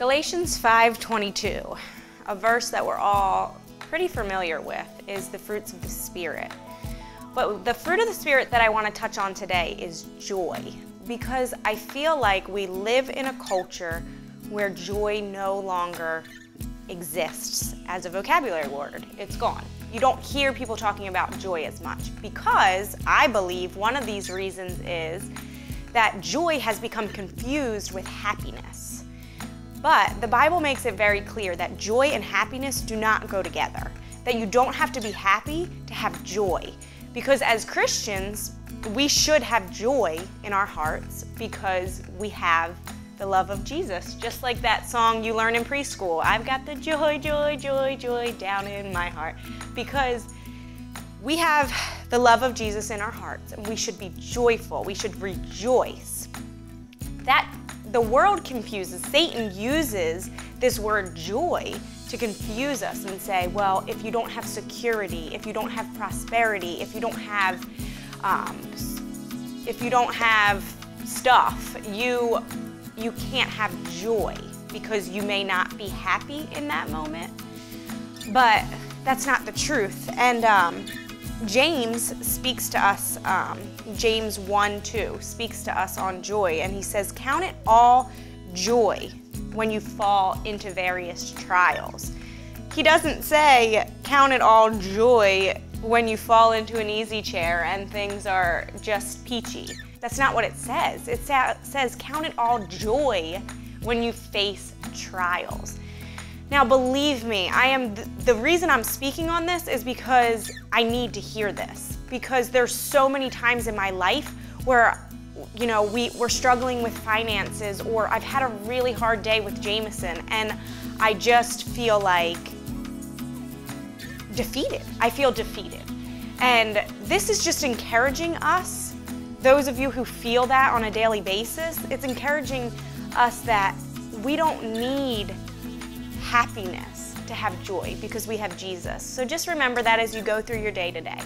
Galatians 5:22, a verse that we're all pretty familiar with, is the fruits of the Spirit. But the fruit of the Spirit that I want to touch on today is joy, because I feel like we live in a culture where joy no longer exists as a vocabulary word. It's gone. You don't hear people talking about joy as much, because I believe one of these reasons is that joy has become confused with happiness. But the Bible makes it very clear that joy and happiness do not go together, that you don't have to be happy to have joy. Because as Christians, we should have joy in our hearts because we have the love of Jesus. Just like that song you learn in preschool, I've got the joy, joy, joy, joy down in my heart. Because we have the love of Jesus in our hearts, and we should be joyful, we should rejoice. That the world confuses, Satan uses this word joy to confuse us and say, well, if you don't have security, if you don't have prosperity, if you don't have stuff, you can't have joy because you may not be happy in that moment. But that's not the truth. And James speaks to us, James 1:2 speaks to us on joy, and he says, count it all joy when you fall into various trials. He doesn't say, count it all joy when you fall into an easy chair and things are just peachy. That's not what it says. It says, count it all joy when you face trials. Now, believe me, the reason I'm speaking on this is because I need to hear this. Because there's so many times in my life where, you know, we're struggling with finances, or I've had a really hard day with Jameson, and I just feel like defeated. I feel defeated. And this is just encouraging us, those of you who feel that on a daily basis, it's encouraging us that we don't need happiness to have joy because we have Jesus. So just remember that as you go through your day today.